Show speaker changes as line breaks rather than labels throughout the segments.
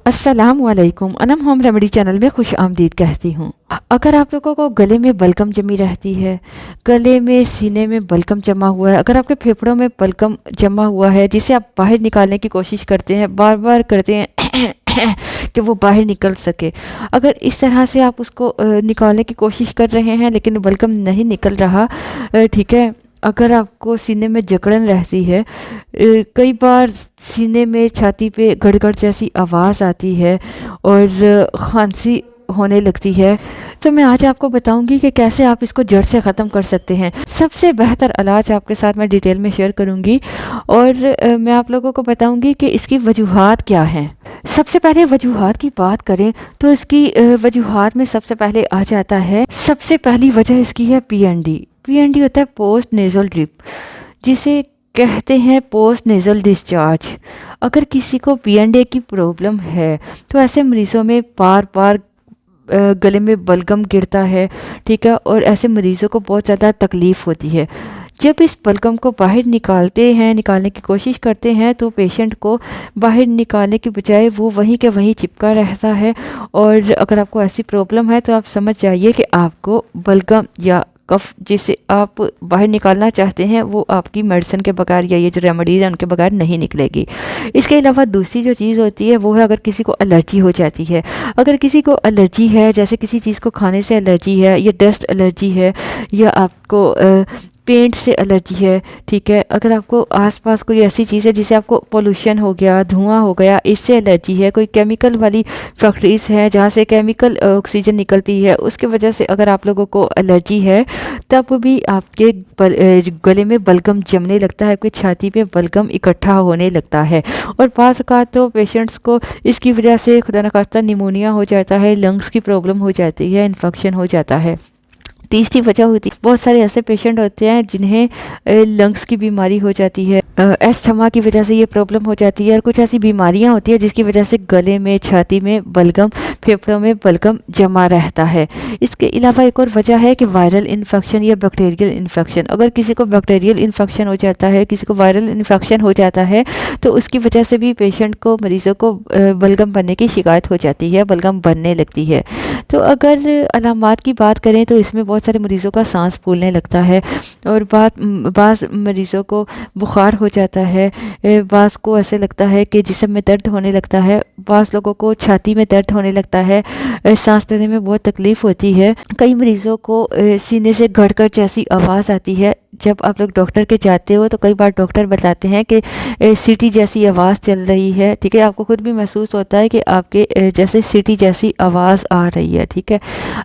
अस्सलामुअलैकुम Anam home remedy channel में खुश आमदीद कहती हूँ। अगर आप लोगों को गले में बलगम जमी रहती है, गले में सीने में बलगम जमा हुआ है, अगर आपके फेफड़ों में बलगम जमा हुआ है जिसे आप बाहर निकालने की कोशिश करते हैं, बार बार करते हैं कि वो बाहर निकल सके, अगर इस तरह से आप उसको निकालने की कोशिश कर रहे हैं लेकिन बलगम नहीं निकल रहा, ठीक है। अगर आपको सीने में जकड़न रहती है, कई बार सीने में छाती पे गड़गड़ जैसी आवाज़ आती है और खांसी होने लगती है, तो मैं आज आपको बताऊंगी कि कैसे आप इसको जड़ से ख़त्म कर सकते हैं। सबसे बेहतर इलाज आपके साथ मैं डिटेल में शेयर करूंगी और मैं आप लोगों को बताऊंगी कि इसकी वजूहात क्या हैं। सबसे पहले वजूहात की बात करें तो इसकी वजूहात में सबसे पहले आ जाता है, सबसे पहली वजह इसकी है पीएनडी। पीएनडी होता है पोस्ट नेज़ल ड्रिप, जिसे कहते हैं पोस्ट नेज़ल डिस्चार्ज। अगर किसी को पीएनडी की प्रॉब्लम है तो ऐसे मरीज़ों में बार बार गले में बलगम गिरता है, ठीक है, और ऐसे मरीज़ों को बहुत ज़्यादा तकलीफ़ होती है। जब इस बलगम को बाहर निकालने की कोशिश करते हैं तो पेशेंट को बाहर निकालने की बजाय वो वहीं के वहीं चिपका रहता है। और अगर आपको ऐसी प्रॉब्लम है तो आप समझ जाइए कि आपको बलगम या कफ जिसे आप बाहर निकालना चाहते हैं वो आपकी मेडिसिन के बगैर या ये जो रेमेडीज़ हैं उनके बगैर नहीं निकलेगी। इसके अलावा दूसरी जो चीज़ होती है वो है अगर किसी को एलर्जी हो जाती है। अगर किसी को एलर्जी है, जैसे किसी चीज़ को खाने से एलर्जी है, या डस्ट एलर्जी है, या आपको पेंट से एलर्जी है, ठीक है, अगर आपको आसपास कोई ऐसी चीज़ है जिसे आपको पोल्यूशन हो गया, धुआं हो गया, इससे एलर्जी है, कोई केमिकल वाली फैक्ट्रीज़ हैं जहाँ से केमिकल ऑक्सीजन निकलती है, उसकी वजह से अगर आप लोगों को एलर्जी है तब भी आपके गले में बलगम जमने लगता है, आपकी छाती पे बलगम इकट्ठा होने लगता है। और बाज़ औक़ात तो पेशेंट्स को इसकी वजह से खुदा न खास्ता निमोनिया हो जाता है, लंग्स की प्रॉब्लम हो जाती है, इन्फेक्शन हो जाता है। तीसरी वजह होती है, बहुत सारे ऐसे पेशेंट होते हैं जिन्हें लंग्स की बीमारी हो जाती है, अस्थमा की वजह से ये प्रॉब्लम हो जाती है, और कुछ ऐसी बीमारियां होती है जिसकी वजह से गले में, छाती में बलगम, फेफड़ों में बलगम जमा रहता है। इसके अलावा एक और वजह है कि वायरल इन्फेक्शन या बैक्टीरियल इन्फेक्शन। अगर किसी को बैक्टीरियल इन्फेक्शन हो जाता है, किसी को वायरल इन्फेक्शन हो जाता है, तो उसकी वजह से भी पेशेंट को, मरीज़ों को बलगम बनने की शिकायत हो जाती है, बलगम बनने लगती है। तो अगर अलामात की बात करें तो इसमें बहुत सारे मरीज़ों का सांस फूलने लगता है, और बाज़ मरीज़ों को बुखार हो जाता है, बाज़ को ऐसे लगता है कि जिस्म में दर्द होने लगता है, बाज़ लोगों को छाती में दर्द होने लगता है, सांस लेने में बहुत तकलीफ़ होती है। कई मरीज़ों को सीने से गड़गड़ जैसी आवाज़ आती है। जब आप लोग डॉक्टर के जाते हो तो कई बार डॉक्टर बताते हैं कि सीटी जैसी आवाज़ चल रही है, ठीक है, आपको खुद भी महसूस होता है कि आपके जैसे सीटी जैसी आवाज़ आ रही है, ठीक है।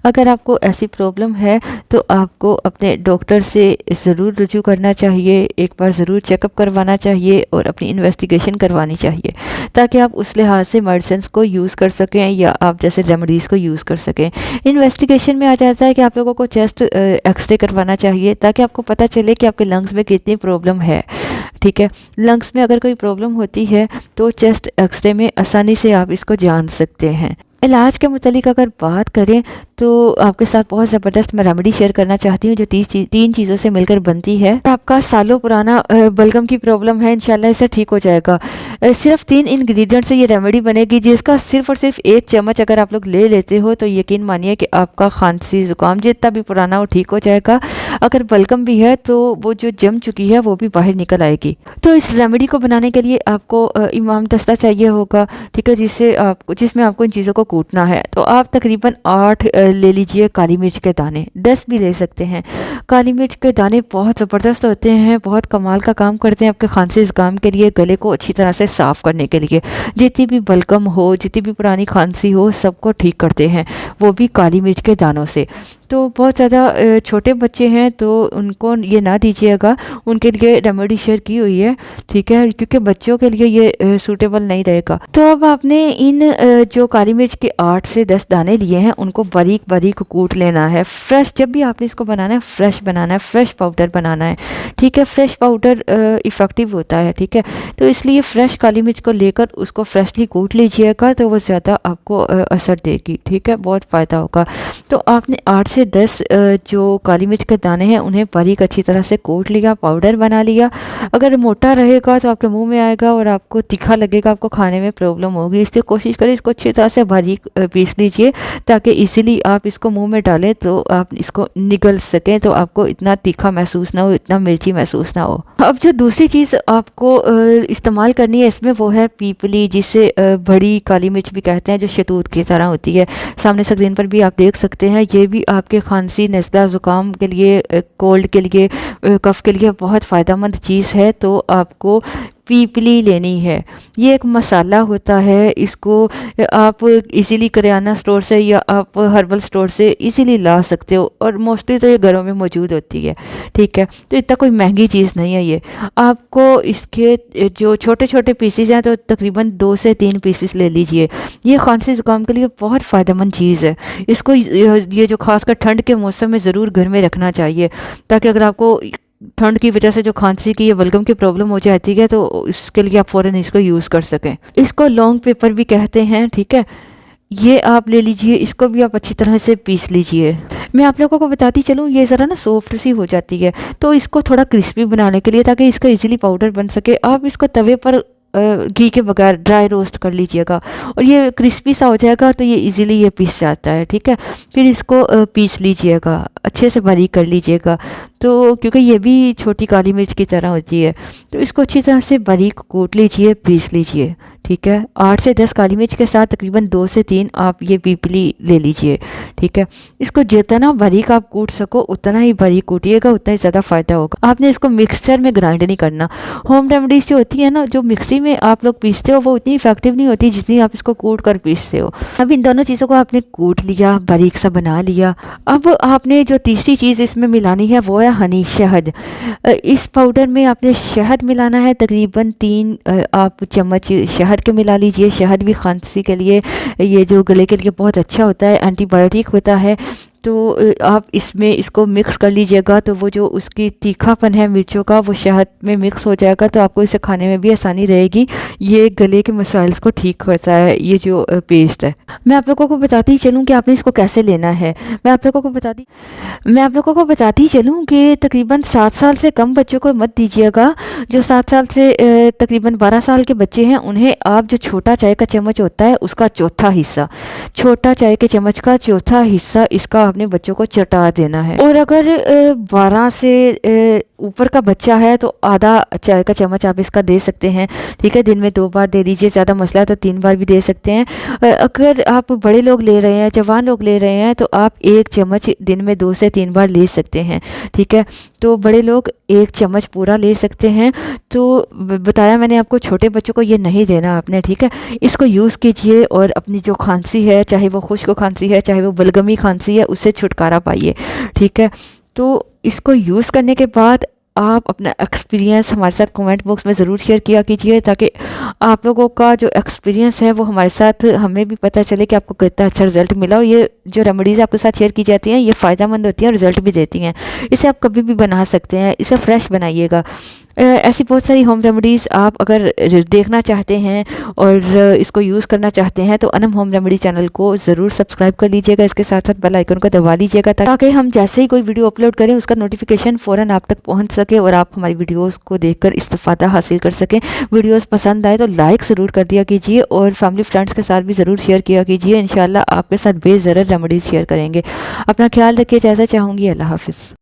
अगर आपको ऐसी प्रॉब्लम है तो आपको अपने डॉक्टर से ज़रूर रुजू करना चाहिए, एक बार ज़रूर चेकअप करवाना चाहिए और अपनी इन्वेस्टिगेशन करवानी चाहिए, ताकि आप उस लिहाज से मेडिसिन को यूज़ कर सकें या आप जैसे रेमेडीज़ को यूज़ कर सकें। इन्वेस्टिगेशन में आ जाता है कि आप लोगों को चेस्ट एक्सरे करवाना चाहिए, ताकि आपको पता चले कि आपके लंग्स में कितनी प्रॉब्लम है, ठीक है। लंग्स में अगर कोई प्रॉब्लम होती है तो चेस्ट एक्सरे में आसानी से आप इसको जान सकते हैं। इलाज के मुतालिक अगर बात करें तो आपके साथ बहुत ज़बरदस्त मैं रेमेडी शेयर करना चाहती हूँ जो तीन चीज़ों से मिलकर बनती है। आपका सालों पुराना बलगम की प्रॉब्लम है, इंशाल्लाह इससे ठीक हो जाएगा। सिर्फ 3 इंग्रेडिएंट से ये रेमेडी बनेगी, जिसका सिर्फ और सिर्फ 1 चम्मच अगर आप लोग ले लेते हो तो यकीन मानिए कि आपका खांसी ज़ुकाम जितना भी पुराना हो ठीक हो जाएगा। अगर बलगम भी है तो वो जो जम चुकी है वो भी बाहर निकल आएगी। तो इस रेमेडी को बनाने के लिए आपको इमाम दस्ता चाहिए होगा, ठीक है, जिसमें आपको इन चीज़ों को कूटना है। तो आप तकरीबन 8 ले लीजिए काली मिर्च के दाने, 10 भी ले सकते हैं। काली मिर्च के दाने बहुत ज़बरदस्त होते हैं, बहुत कमाल का काम करते हैं आपके खांसी ज़ुकाम के लिए, गले को अच्छी तरह से साफ़ करने के लिए। जितनी भी बलगम हो, जितनी भी पुरानी खांसी हो, सबको ठीक करते हैं, वो भी काली मिर्च के दानों से। तो बहुत ज़्यादा छोटे बच्चे हैं तो उनको ये ना दीजिएगा, उनके लिए रेमेडी शेयर की हुई है, ठीक है, क्योंकि बच्चों के लिए ये सूटेबल नहीं रहेगा। तो अब आपने इन जो काली मिर्च के 8 से 10 दाने लिए हैं, उनको बारीक बारीक कूट लेना है। फ्रेश, जब भी आपने इसको बनाना है फ्रेश बनाना है, फ्रेश पाउडर बनाना है, ठीक है। फ्रेश पाउडर इफ़ेक्टिव होता है, ठीक है। तो इसलिए फ्रेश काली मिर्च को लेकर उसको फ्रेशली कूट लीजिएगा तो वो ज़्यादा आपको असर देगी, ठीक है, बहुत फ़ायदा होगा। तो आपने 8 से 10 जो काली मिर्च के दाने हैं उन्हें बारीक अच्छी तरह से कूट लिया, पाउडर बना लिया। अगर मोटा रहेगा तो आपके मुंह में आएगा और आपको तीखा लगेगा, आपको खाने में प्रॉब्लम होगी, इसलिए कोशिश करें इसको अच्छी तरह से बारीक पीस लीजिए ताकि इजीली आप इसको मुंह में डालें तो आप इसको निगल सकें, तो आपको इतना तीखा महसूस ना हो, इतना मिर्ची महसूस ना हो। अब जो दूसरी चीज़ आपको इस्तेमाल करनी है इसमें वो है पीपली, जिसे बड़ी काली मिर्च भी कहते हैं, जो शहतूत की तरह होती है। सामने स्क्रीन पर भी आप देख सकते हैं। ये भी आपके खांसी, नज़ला, ज़ुकाम के लिए, कोल्ड के लिए, कफ़ के लिए बहुत फ़ायदेमंद चीज़ है। तो आपको पीपली लेनी है। ये एक मसाला होता है, इसको आप इजीली किराना स्टोर से या आप हर्बल स्टोर से इजीली ला सकते हो और मोस्टली तो ये घरों में मौजूद होती है, ठीक है। तो इतना कोई महंगी चीज़ नहीं है ये। आपको इसके जो छोटे छोटे पीसीज हैं तो तकरीबन 2 से 3 पीसीस ले लीजिए। ये खांसी ज़ुकाम के लिए बहुत फ़ायदेमंद चीज़ है। इसको ये जो खासकर ठंड के मौसम में ज़रूर घर में रखना चाहिए, ताकि अगर आपको ठंड की वजह से जो खांसी की या बलगम की प्रॉब्लम हो जाती है तो इसके लिए आप फ़ौरन इसको यूज़ कर सकें। इसको लौंग पेपर भी कहते हैं, ठीक है। ये आप ले लीजिए, इसको भी आप अच्छी तरह से पीस लीजिए। मैं आप लोगों को बताती चलूँ, ये ज़रा ना सॉफ्ट सी हो जाती है, तो इसको थोड़ा क्रिस्पी बनाने के लिए, ताकि इसका इजीली पाउडर बन सके, आप इसको तवे पर घी के बगैर ड्राई रोस्ट कर लीजिएगा और ये क्रिस्पी सा हो जाएगा तो ये इजीली ये पीस जाता है, ठीक है। फिर इसको पीस लीजिएगा, अच्छे से बारीक कर लीजिएगा। तो क्योंकि ये भी छोटी काली मिर्च की तरह होती है, तो इसको अच्छी तरह से बारीक कूट लीजिए, पीस लीजिए, ठीक है। 8 से 10 काली मिर्च के साथ तकरीबन 2 से 3 आप ये पीपली ले लीजिए, ठीक है। इसको जितना बारीक आप कूट सको उतना ही बारीक कूटिएगा, उतना ही ज़्यादा फ़ायदा होगा। आपने इसको मिक्सचर में ग्राइंड नहीं करना। होम रेमेडीज जो होती है ना, जो मिक्सी में आप लोग पीसते हो, वो उतनी इफेक्टिव नहीं होती जितनी आप इसको कूट कर पीसते हो। अब इन दोनों चीज़ों को आपने कूट लिया, बारीक सा बना लिया। अब आपने जो तीसरी चीज़ इसमें मिलानी है वो है हनी, शहद। इस पाउडर में आपने शहद मिलाना है, तकरीबन 3 आप चम्मच शहद के मिला लीजिए। शहद भी खांसी के लिए, ये जो गले के लिए बहुत अच्छा होता है, एंटीबायोटिक होता है। तो आप इसमें इसको मिक्स कर लीजिएगा, तो वो जो उसकी तीखापन है मिर्चों का वो शहद में मिक्स हो जाएगा, तो आपको इसे खाने में भी आसानी रहेगी। ये गले के मसाइल्स को ठीक करता है, ये जो पेस्ट है। मैं आप लोगों को बताती चलूँ कि आपने इसको कैसे लेना है। मैं आप लोगों को बताती चलूँ कि तकरीबन 7 साल से कम बच्चों को मत दीजिएगा। जो 7 साल से तकरीबन 12 साल के बच्चे हैं उन्हें आप जो छोटा चाय का चम्मच होता है उसका चौथा हिस्सा, छोटा चाय के चम्मच का चौथा हिस्सा इसका अपने बच्चों को चटा देना है। और अगर 12 से ऊपर का बच्चा है तो आधा चाय का चम्मच आप इसका दे सकते हैं, ठीक है। दिन में 2 बार दे दीजिए, ज़्यादा मसला है तो 3 बार भी दे सकते हैं। अगर आप बड़े लोग ले रहे हैं, जवान लोग ले रहे हैं, तो आप 1 चम्मच दिन में 2 से 3 बार ले सकते हैं, ठीक है। तो बड़े लोग 1 चम्मच पूरा ले सकते हैं। तो बताया मैंने आपको, छोटे बच्चों को ये नहीं देना आपने, ठीक है। इसको यूज़ कीजिए और अपनी जो खांसी है, चाहे वो खुश्क खांसी है, चाहे वो बलगमी खांसी है, उससे छुटकारा पाइए, ठीक है। तो इसको यूज़ करने के बाद आप अपना एक्सपीरियंस हमारे साथ कमेंट बॉक्स में ज़रूर शेयर किया कीजिए, ताकि आप लोगों का जो एक्सपीरियंस है वो हमारे साथ, हमें भी पता चले कि आपको कितना अच्छा रिजल्ट मिला। और ये जो रेमेडीज़ आपके साथ शेयर की जाती हैं ये फ़ायदेमंद होती हैं और रिजल्ट भी देती हैं। इसे आप कभी भी बना सकते हैं, इसे फ्रेश बनाइएगा। ऐसी बहुत सारी होम रेमेडीज़ आप अगर देखना चाहते हैं और इसको यूज़ करना चाहते हैं तो अनम होम रेमेडी चैनल को ज़रूर सब्सक्राइब कर लीजिएगा। इसके साथ साथ बेल आइकन को दबा लीजिएगा, ताकि हम जैसे ही कोई वीडियो अपलोड करें उसका नोटिफिकेशन फ़ौरन आप तक पहुंच सके और आप हमारी वीडियोस को देखकर इस्तेफ़ादा हासिल कर सकें। वीडियोस पसंद आए तो लाइक ज़रूर कर दिया कीजिए और फैमिली फ्रेंड्स के साथ भी ज़रूर शेयर किया कीजिए। इंशाल्लाह आपके साथ बेज़रर रेमेडीज़ शेयर करेंगे। अपना ख्याल रखिए, जैसा चाहूँगी। अल्लाह हाफ़िज़।